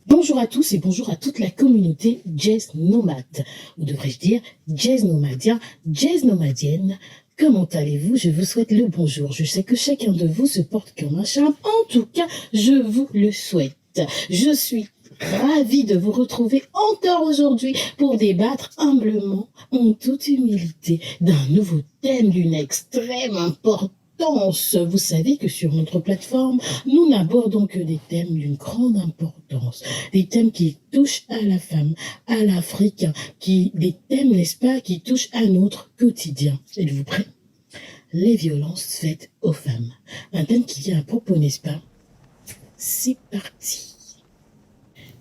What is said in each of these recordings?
Bonjour à tous et bonjour à toute la communauté Jazz Nomade, ou devrais-je dire Jazz Nomadien, Jazz Nomadienne. Comment allez-vous? Je vous souhaite le bonjour. Je sais que chacun de vous se porte comme un charme. En tout cas, je vous le souhaite. Je suis ravie de vous retrouver encore aujourd'hui pour débattre humblement, en toute humilité, d'un nouveau thème d'une extrême importance. Vous savez que sur notre plateforme, nous n'abordons que des thèmes d'une grande importance, des thèmes qui touchent à la femme, à l'Afrique, des thèmes, n'est-ce pas, qui touchent à notre quotidien. Êtes-vous prêts? Les violences faites aux femmes. Un thème qui vient à propos, n'est-ce pas? C'est parti.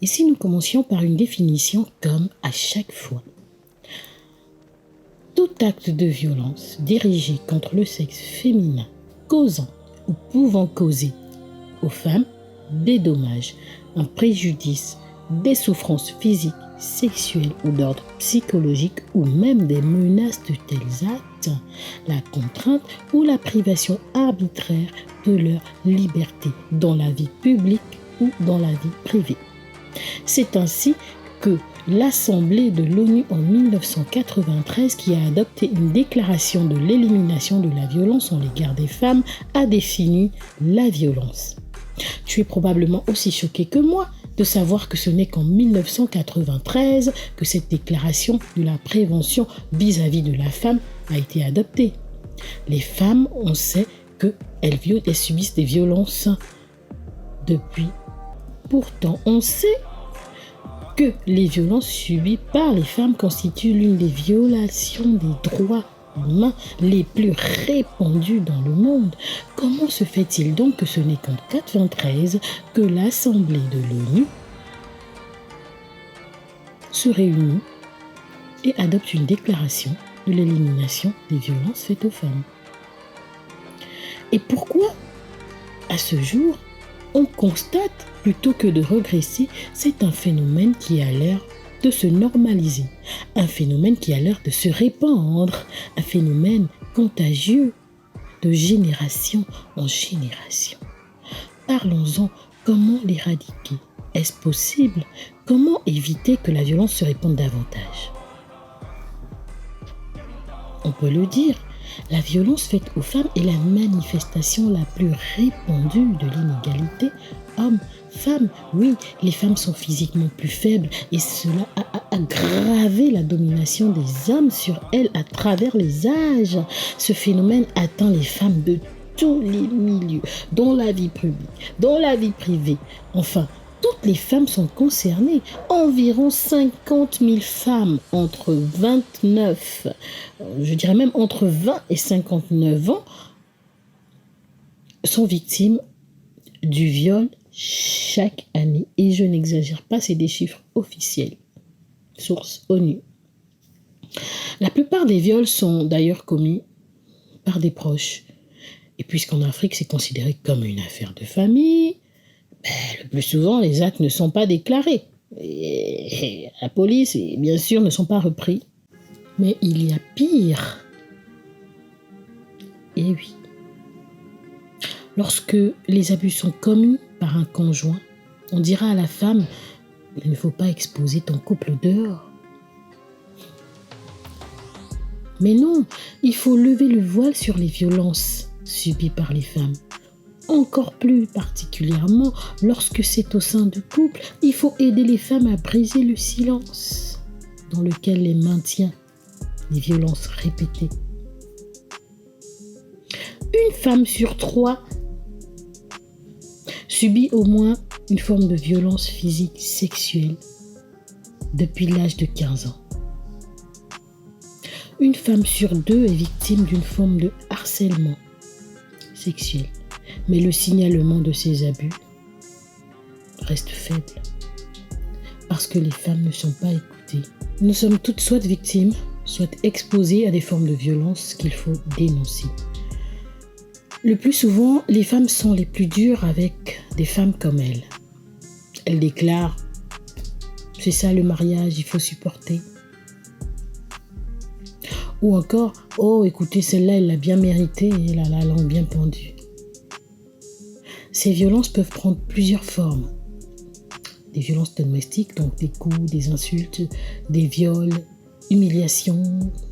Et si nous commencions par une définition comme à chaque fois? Tout acte de violence dirigé contre le sexe féminin, causant ou pouvant causer aux femmes des dommages, un préjudice, des souffrances physiques, sexuelles ou d'ordre psychologique ou même des menaces de tels actes, la contrainte ou la privation arbitraire de leur liberté dans la vie publique ou dans la vie privée. C'est ainsi que l'Assemblée de l'ONU en 1993, qui a adopté une déclaration de l'élimination de la violence en l'égard des femmes, a défini la violence. Tu es probablement aussi choqué que moi de savoir que ce n'est qu'en 1993 que cette déclaration de la prévention vis-à-vis de la femme a été adoptée. Les femmes, on sait qu'elles subissent des violences depuis. Pourtant, on sait que les violences subies par les femmes constituent l'une des violations des droits humains les plus répandues dans le monde. Comment se fait-il donc que ce n'est qu'en 1993 que l'Assemblée de l'ONU se réunit et adopte une déclaration de l'élimination des violences faites aux femmes? Et pourquoi, à ce jour, on constate plutôt que de regresser? C'est un phénomène qui a l'air de se normaliser, un phénomène qui a l'air de se répandre, un phénomène contagieux de génération en génération. Parlons-en, comment l'éradiquer? Est-ce possible? Comment éviter que la violence se répande davantage? On peut le dire, la violence faite aux femmes est la manifestation la plus répandue de l'inégalité homme-femme. Oui, les femmes sont physiquement plus faibles et cela a aggravé la domination des hommes sur elles à travers les âges. Ce phénomène atteint les femmes de tous les milieux, dans la vie publique, dans la vie privée. Enfin, toutes les femmes sont concernées. Environ 50 000 femmes entre 29, je dirais même entre 20 et 59 ans, sont victimes du viol chaque année. Et je n'exagère pas, c'est des chiffres officiels. Source ONU. La plupart des viols sont d'ailleurs commis par des proches. Et puisqu'en Afrique, c'est considéré comme une affaire de famille, le plus souvent, les actes ne sont pas déclarés. Et la police, bien sûr, ne sont pas repris. Mais il y a pire. Et oui. Lorsque les abus sont commis par un conjoint, on dira à la femme, il ne faut pas exposer ton couple dehors. Mais non, il faut lever le voile sur les violences subies par les femmes. Encore plus particulièrement lorsque c'est au sein du couple, il faut aider les femmes à briser le silence dans lequel les maintient les violences répétées. Une femme sur 3 subit au moins une forme de violence physique sexuelle depuis l'âge de 15 ans. Une femme sur 2 est victime d'une forme de harcèlement sexuel. Mais le signalement de ces abus reste faible parce que les femmes ne sont pas écoutées. Nous sommes toutes soit victimes, soit exposées à des formes de violence qu'il faut dénoncer. Le plus souvent, les femmes sont les plus dures avec des femmes comme elles. Elles déclarent « c'est ça le mariage, il faut supporter ». Ou encore « oh écoutez, celle-là, elle l'a bien mérité et elle a la langue bien pendue ». Ces violences peuvent prendre plusieurs formes. des violences domestiques, donc des coups, des insultes, des viols, humiliations,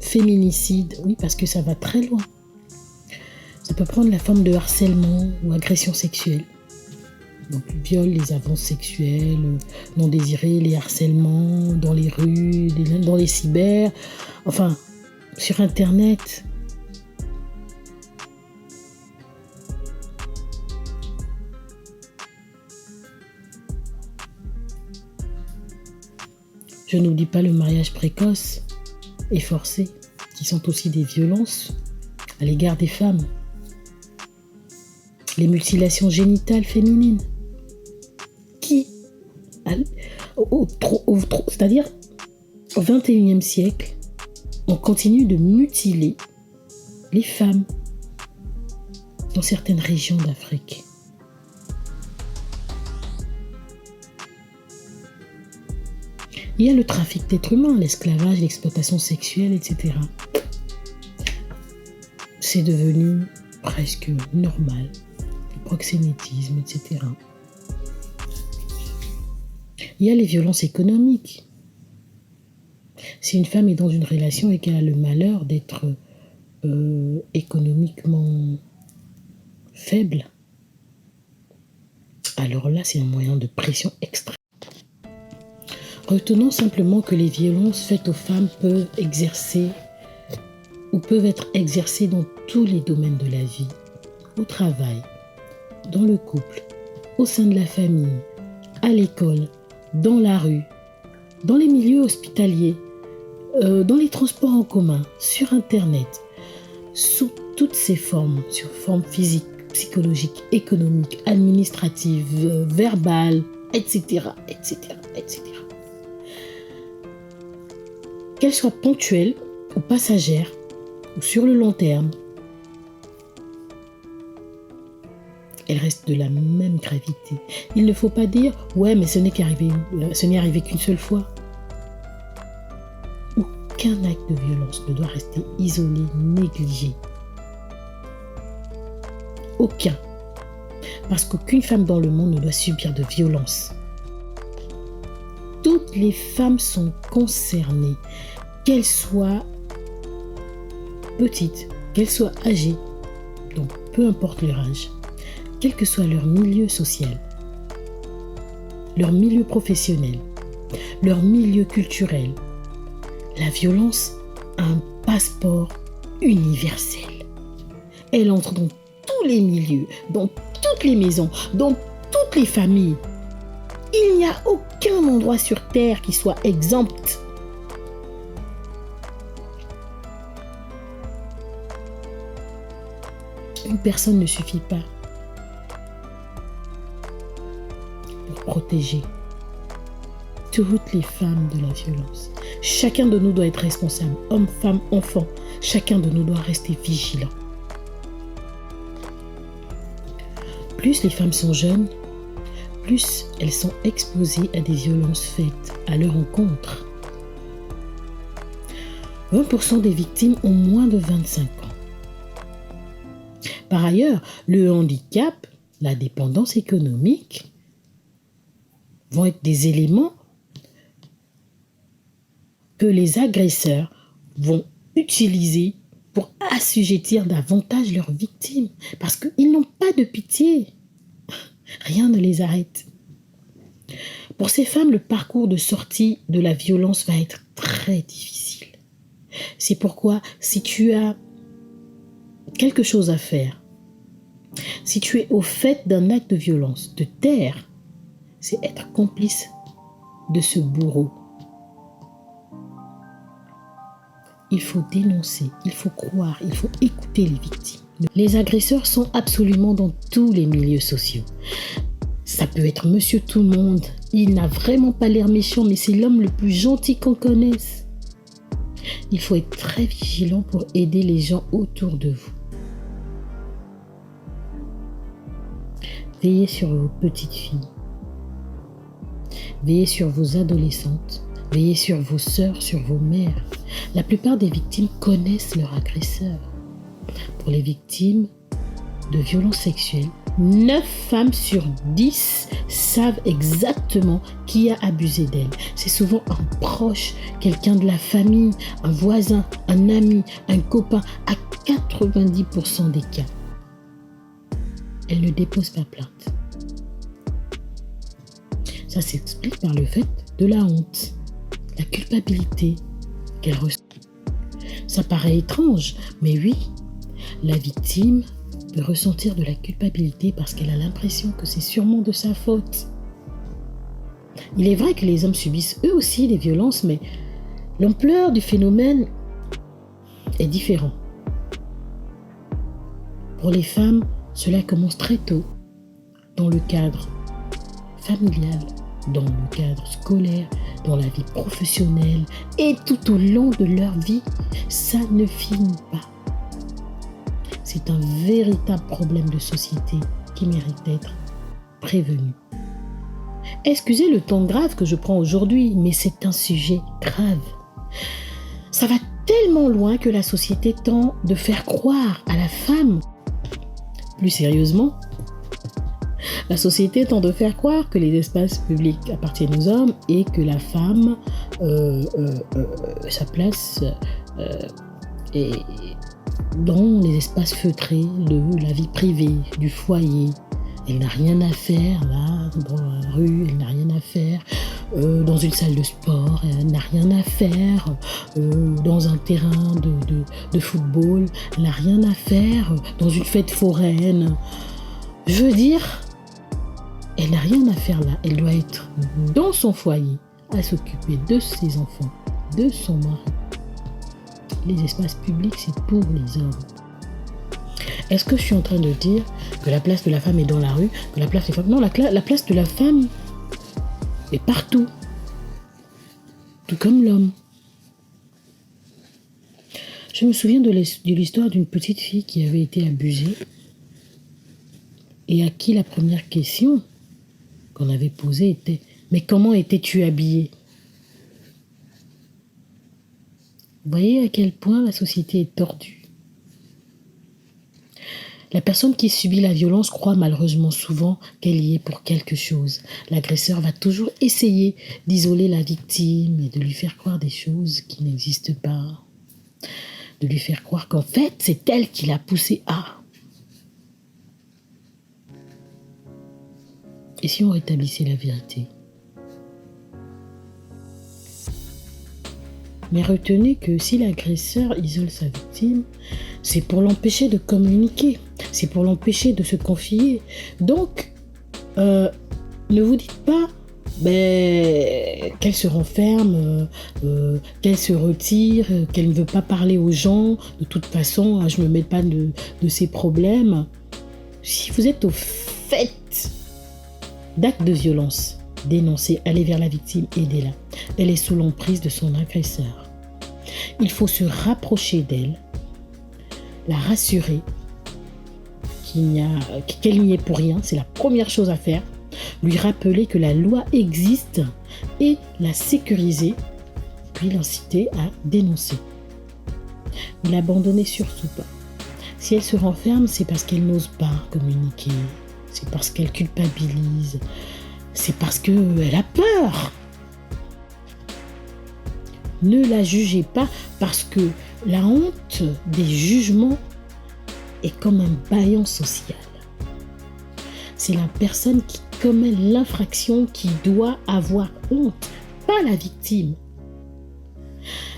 féminicides, oui, parce que ça va très loin. Ça peut prendre la forme de harcèlement ou agression sexuelle. Donc, viol, les avances sexuelles non désirées, les harcèlements dans les rues, dans les cyber, enfin, sur Internet. Je n'oublie pas le mariage précoce et forcé, qui sont aussi des violences à l'égard des femmes. Les mutilations génitales féminines, qui, c'est-à-dire au XXIe siècle, on continue de mutiler les femmes dans certaines régions d'Afrique. Il y a le trafic d'êtres humains, l'esclavage, l'exploitation sexuelle, etc. C'est devenu presque normal, le proxénétisme, etc. Il y a les violences économiques. Si une femme est dans une relation et qu'elle a le malheur d'être économiquement faible, alors là, c'est un moyen de pression extrême. Retenons simplement que les violences faites aux femmes peuvent être exercées dans tous les domaines de la vie, au travail, dans le couple, au sein de la famille, à l'école, dans la rue, dans les milieux hospitaliers, dans les transports en commun, sur Internet, sous toutes ses formes, sur forme physique, psychologique, économique, administrative, verbale, etc., etc., etc. Qu'elles soient ponctuelles ou passagères, ou sur le long terme, elles restent de la même gravité. Il ne faut pas dire « ouais, mais ce n'est arrivé qu'une seule fois ». Aucun acte de violence ne doit rester isolé, négligé. Aucun. Parce qu'aucune femme dans le monde ne doit subir de violence. Toutes les femmes sont concernées, qu'elles soient petites, qu'elles soient âgées, donc peu importe leur âge, quel que soit leur milieu social, leur milieu professionnel, leur milieu culturel, la violence a un passeport universel. Elle entre dans tous les milieux, dans toutes les maisons, dans toutes les familles. Il n'y a aucun endroit sur Terre qui soit exempt. Une personne ne suffit pas pour protéger toutes les femmes de la violence. Chacun de nous doit être responsable, homme, femme, enfant. Chacun de nous doit rester vigilant. Plus les femmes sont jeunes, plus elles sont exposées à des violences faites à leur encontre. 20% des victimes ont moins de 25 ans. Par ailleurs, le handicap, la dépendance économique vont être des éléments que les agresseurs vont utiliser pour assujettir davantage leurs victimes. Parce qu'ils n'ont pas de pitié. Rien ne les arrête. Pour ces femmes, le parcours de sortie de la violence va être très difficile. C'est pourquoi, si tu as quelque chose à faire, si tu es au fait d'un acte de violence, te taire, c'est être complice de ce bourreau. Il faut dénoncer, il faut croire, il faut écouter les victimes. Les agresseurs sont absolument dans tous les milieux sociaux. Ça peut être monsieur tout le monde, il n'a vraiment pas l'air méchant, mais c'est l'homme le plus gentil qu'on connaisse. Il faut être très vigilant pour aider les gens autour de vous. Veillez sur vos petites filles. Veillez sur vos adolescentes. Veillez sur vos sœurs, sur vos mères. La plupart des victimes connaissent leur agresseur. Pour les victimes de violences sexuelles, 9 femmes sur 10 savent exactement qui a abusé d'elles. C'est souvent un proche, quelqu'un de la famille, un voisin, un ami, un copain. À 90% des cas, elles ne déposent pas plainte. Ça s'explique par le fait de la honte, la culpabilité qu'elles ressentent. Ça paraît étrange, mais oui, la victime peut ressentir de la culpabilité parce qu'elle a l'impression que c'est sûrement de sa faute. Il est vrai que les hommes subissent eux aussi des violences, mais l'ampleur du phénomène est différente. Pour les femmes, cela commence très tôt, dans le cadre familial, dans le cadre scolaire, dans la vie professionnelle et tout au long de leur vie. Ça ne finit pas. C'est un véritable problème de société qui mérite d'être prévenu. Excusez le ton grave que je prends aujourd'hui, mais c'est un sujet grave. Ça va tellement loin que la société tend de faire croire à la femme. Plus sérieusement, la société tend de faire croire que les espaces publics appartiennent aux hommes et que la femme, sa place est dans les espaces feutrés de la vie privée, du foyer. Elle n'a rien à faire là, dans la rue, elle n'a rien à faire dans une salle de sport, elle n'a rien à faire dans un terrain de football, elle n'a rien à faire dans une fête foraine. Je veux dire, elle n'a rien à faire là, elle doit être dans son foyer, à s'occuper de ses enfants, de son mari. Les espaces publics, c'est pour les hommes. Est-ce que je suis en train de dire que la place de la femme est dans la rue, que la place des femmes... Non, la place de la femme est partout, tout comme l'homme. Je me souviens de l'histoire d'une petite fille qui avait été abusée et à qui la première question qu'on avait posée était « Mais comment étais-tu habillée ?» Vous voyez à quel point la société est tordue. La personne qui subit la violence croit malheureusement souvent qu'elle y est pour quelque chose. L'agresseur va toujours essayer d'isoler la victime et de lui faire croire des choses qui n'existent pas. De lui faire croire qu'en fait, c'est elle qui l'a poussé à. Et si on rétablissait la vérité ? Mais retenez que si l'agresseur isole sa victime, c'est pour l'empêcher de communiquer, c'est pour l'empêcher de se confier. Donc, ne vous dites pas qu'elle se renferme, qu'elle se retire, qu'elle ne veut pas parler aux gens. De toute façon, je ne me mêle pas de ses problèmes. Si vous êtes au fait d'actes de violence, dénoncez, allez vers la victime, aidez-la. Elle est sous l'emprise de son agresseur. Il faut se rapprocher d'elle, la rassurer qu'elle n'y est pour rien, c'est la première chose à faire. Lui rappeler que la loi existe et la sécuriser, puis l'inciter à dénoncer. Ne l'abandonnez surtout pas. Si elle se renferme, c'est parce qu'elle n'ose pas communiquer, c'est parce qu'elle culpabilise, c'est parce qu'elle a peur. Ne la jugez pas parce que la honte des jugements est comme un bâillon social. C'est la personne qui commet l'infraction qui doit avoir honte, pas la victime.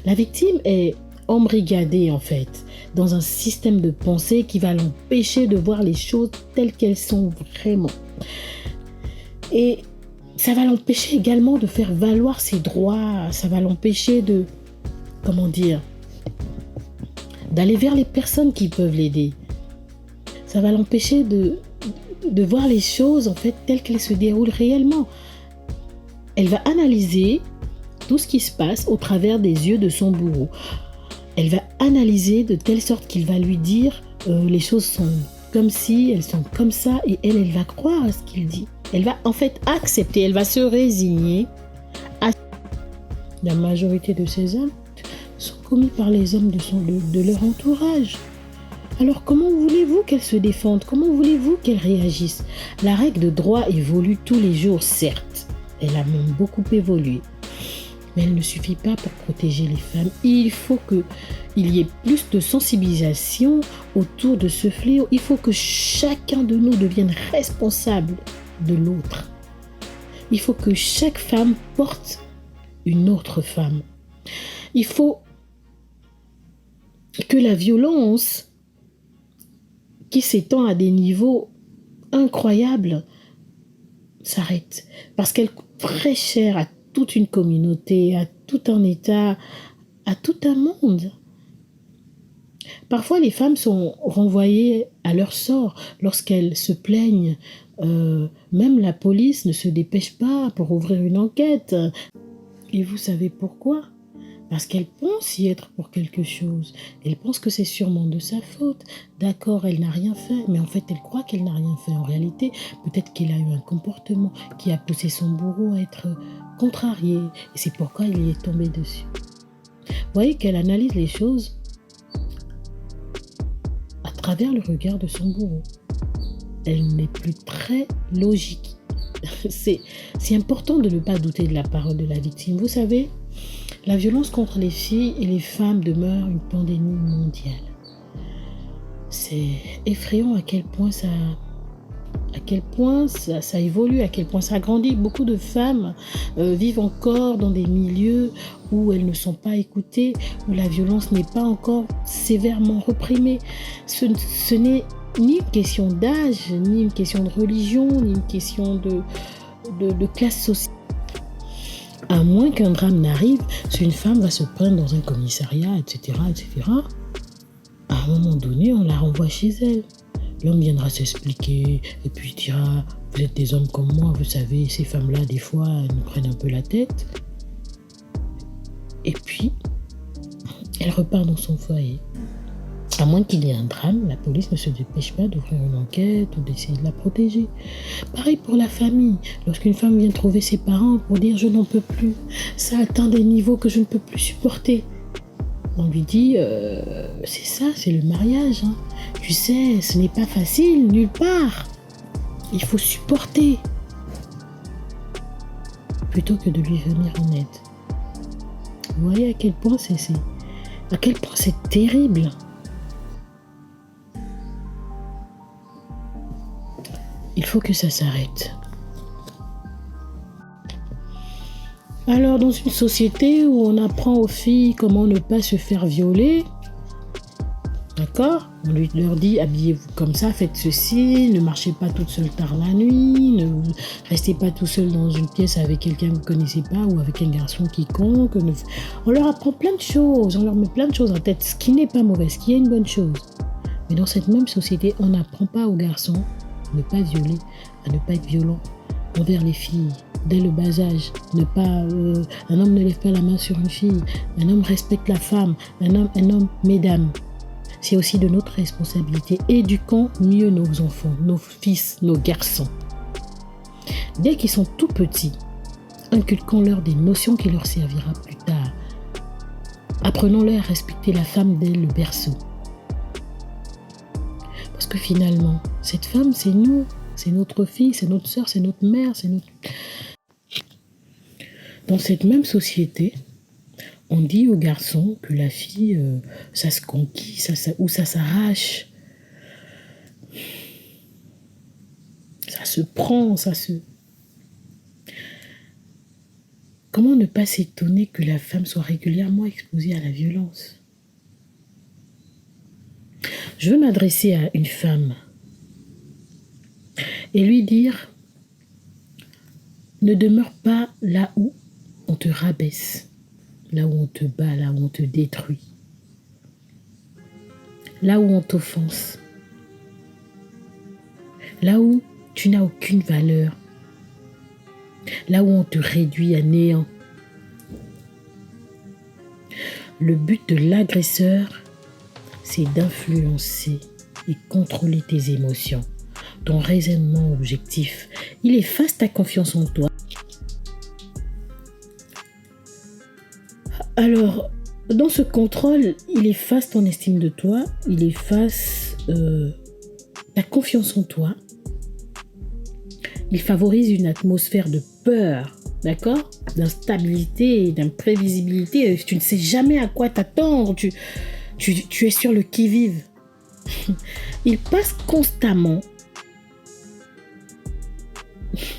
La victime est embrigadée en fait dans un système de pensée qui va l'empêcher de voir les choses telles qu'elles sont vraiment. Et ça va l'empêcher également de faire valoir ses droits, ça va l'empêcher d'aller vers les personnes qui peuvent l'aider. Ça va l'empêcher de voir les choses en fait telles qu'elles se déroulent réellement. Elle va analyser tout ce qui se passe au travers des yeux de son bourreau. Elle va analyser de telle sorte qu'il va lui dire les choses sont comme ci, elles sont comme ça, et elle va croire à ce qu'il dit. Elle va en fait accepter, elle va se résigner. La majorité de ces actes sont commis par les hommes de leur entourage. Alors comment voulez-vous qu'elle se défende? Comment voulez-vous qu'elle réagisse? La règle de droit évolue tous les jours, certes. Elle a même beaucoup évolué. Mais elle ne suffit pas pour protéger les femmes. Il faut qu'il y ait plus de sensibilisation autour de ce fléau. Il faut que chacun de nous devienne responsable de l'autre. Il faut que chaque femme porte une autre femme. Il faut que la violence qui s'étend à des niveaux incroyables s'arrête. Parce qu'elle coûte très cher à toute une communauté, à tout un État, à tout un monde. Parfois, les femmes sont renvoyées à leur sort lorsqu'elles se plaignent. Même la police ne se dépêche pas pour ouvrir une enquête. Et vous savez pourquoi? Parce qu'elle pense y être pour quelque chose. Elle pense que c'est sûrement de sa faute. D'accord, elle n'a rien fait, mais en fait, elle croit qu'elle n'a rien fait. En réalité, peut-être qu'elle a eu un comportement qui a poussé son bourreau à être contrarié. Et c'est pourquoi il y est tombé dessus. Vous voyez qu'elle analyse les choses à travers le regard de son bourreau. Elle n'est plus très logique. C'est important de ne pas douter de la parole de la victime. Vous savez, la violence contre les filles et les femmes demeure une pandémie mondiale. C'est effrayant à quel point ça évolue, à quel point ça grandit. Beaucoup de femmes vivent encore dans des milieux où elles ne sont pas écoutées, où la violence n'est pas encore sévèrement reprimée. Ce n'est ni une question d'âge, ni une question de religion, ni une question de classe sociale. À moins qu'un drame n'arrive, si une femme va se plaindre dans un commissariat, etc., à un moment donné, on la renvoie chez elle. L'homme viendra s'expliquer et puis dira « Vous êtes des hommes comme moi, vous savez, ces femmes-là, des fois, elles nous prennent un peu la tête. » Et puis, elle repart dans son foyer. À moins qu'il y ait un drame, la police ne se dépêche pas d'ouvrir une enquête ou d'essayer de la protéger. Pareil pour la famille. Lorsqu'une femme vient trouver ses parents pour dire « Je n'en peux plus, ça atteint des niveaux que je ne peux plus supporter », on lui dit c'est ça, c'est le mariage. Hein. Tu sais, ce n'est pas facile, nulle part. Il faut supporter. Plutôt que de lui venir en aide. Vous voyez à quel point c'est terrible. Il faut que ça s'arrête. Alors, dans une société où on apprend aux filles comment ne pas se faire violer, d'accord? On leur dit, habillez-vous comme ça, faites ceci, ne marchez pas toute seule tard la nuit, ne restez pas tout seul dans une pièce avec quelqu'un que vous ne connaissez pas ou avec un garçon quiconque. On leur apprend plein de choses, on leur met plein de choses en tête, ce qui n'est pas mauvais, ce qui est une bonne chose. Mais dans cette même société, on n'apprend pas aux garçons à ne pas violer, à ne pas être violent envers les filles. Dès le bas âge, un homme ne lève pas la main sur une fille, un homme respecte la femme, un homme, mesdames. C'est aussi de notre responsabilité. Éduquons mieux nos enfants, nos fils, nos garçons. Dès qu'ils sont tout petits, inculquons-leur des notions qui leur servira plus tard. Apprenons-leur à respecter la femme dès le berceau. Parce que finalement, cette femme, c'est nous, c'est notre fille, c'est notre sœur, c'est notre mère, c'est notre... Dans cette même société, on dit aux garçons que la fille, ça se conquit, ou ça s'arrache. Ça se prend, Comment ne pas s'étonner que la femme soit régulièrement exposée à la violence? Je veux m'adresser à une femme et lui dire, ne demeure pas là où on te rabaisse, là où on te bat, là où on te détruit, là où on t'offense, là où tu n'as aucune valeur, là où on te réduit à néant. Le but de l'agresseur, c'est d'influencer et contrôler tes émotions, ton raisonnement objectif. Il efface ta confiance en toi. Alors, dans ce contrôle, il efface ton estime de toi, il efface ta confiance en toi. Il favorise une atmosphère de peur, d'accord? D'instabilité, d'imprévisibilité. Tu ne sais jamais à quoi t'attendre. Tu es sur le qui-vive. Il passe constamment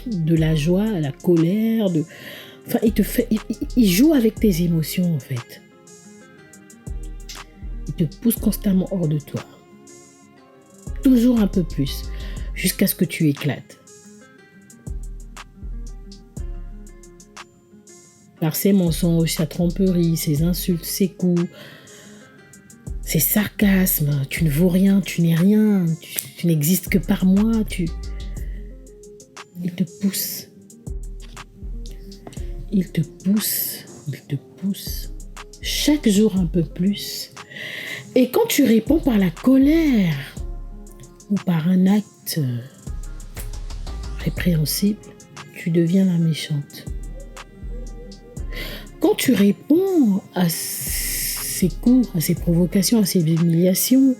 de la joie à la colère. Enfin, il joue avec tes émotions, en fait. Il te pousse constamment hors de toi. Toujours un peu plus, jusqu'à ce que tu éclates. Par ses mensonges, sa tromperie, ses insultes, ses coups, ses sarcasmes. Tu ne vaux rien, tu n'es rien, tu n'existes que par moi. Il te pousse. Il te pousse. Il te pousse. Chaque jour un peu plus. Et quand tu réponds par la colère ou par un acte répréhensible, tu deviens la méchante. Quand tu réponds à ses coups, à ses provocations, à ses humiliations,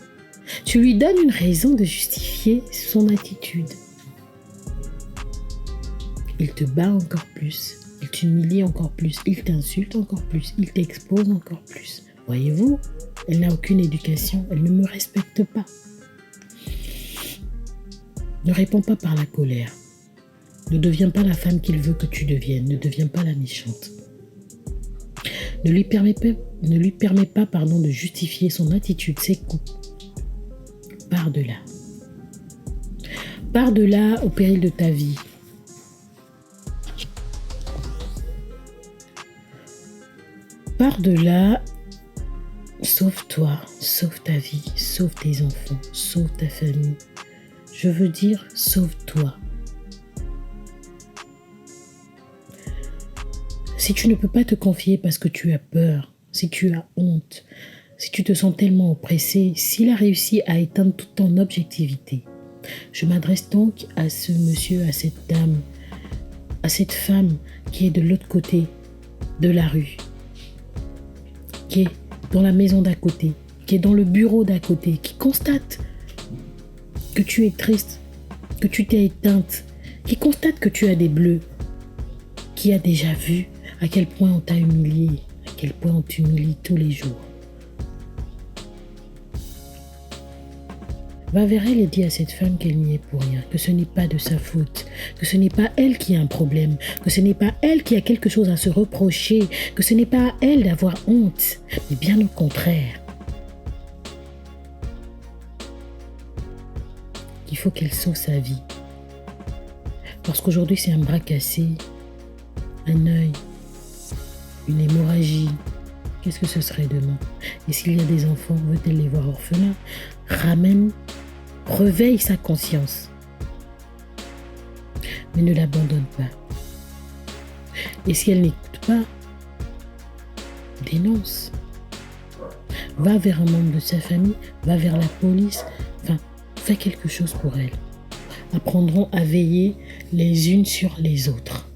tu lui donnes une raison de justifier son attitude. Il te bat encore plus, il t'humilie encore plus, il t'insulte encore plus, il t'expose encore plus. Voyez-vous, elle n'a aucune éducation, elle ne me respecte pas. Ne réponds pas par la colère. Ne deviens pas la femme qu'il veut que tu deviennes, ne deviens pas la méchante. Ne lui permets pas de justifier son attitude, ses coups. Pars de là. Pars de là au péril de ta vie. Pars de là, sauve-toi, sauve ta vie, sauve tes enfants, sauve ta famille. Je veux dire, sauve-toi. Si tu ne peux pas te confier parce que tu as peur, si tu as honte, si tu te sens tellement oppressé, s'il a réussi à éteindre toute ton objectivité, je m'adresse donc à ce monsieur, à cette dame, à cette femme qui est de l'autre côté de la rue, qui est dans la maison d'à côté, qui est dans le bureau d'à côté, qui constate que tu es triste, que tu t'es éteinte, qui constate que tu as des bleus, qui a déjà vu à quel point on t'a humilié, à quel point on t'humilie tous les jours. Va vers elle et dis à cette femme qu'elle n'y est pour rien, que ce n'est pas de sa faute, que ce n'est pas elle qui a un problème, que ce n'est pas elle qui a quelque chose à se reprocher, que ce n'est pas à elle d'avoir honte, mais bien au contraire. Il faut qu'elle sauve sa vie. Parce qu'aujourd'hui, c'est un bras cassé, un œil, une hémorragie. Qu'est-ce que ce serait demain? Et s'il y a des enfants, veut-elle les voir orphelins? Ramène, réveille sa conscience. Mais ne l'abandonne pas. Et si elle n'écoute pas, dénonce. Va vers un membre de sa famille, va vers la police, enfin, fais quelque chose pour elle. Apprendront à veiller les unes sur les autres.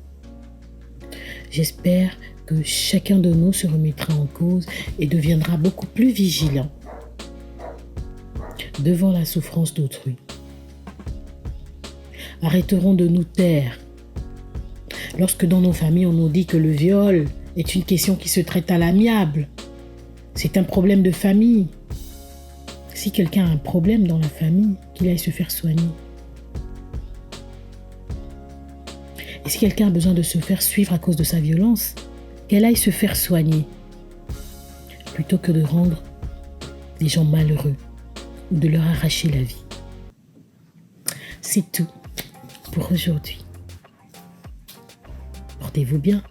J'espère que chacun de nous se remettra en cause et deviendra beaucoup plus vigilant devant la souffrance d'autrui. Arrêterons de nous taire. Lorsque dans nos familles, on nous dit que le viol est une question qui se traite à l'amiable, c'est un problème de famille. Si quelqu'un a un problème dans la famille, qu'il aille se faire soigner. Et si quelqu'un a besoin de se faire suivre à cause de sa violence, qu'elle aille se faire soigner, plutôt que de rendre des gens malheureux ou de leur arracher la vie. C'est tout pour aujourd'hui. Portez-vous bien.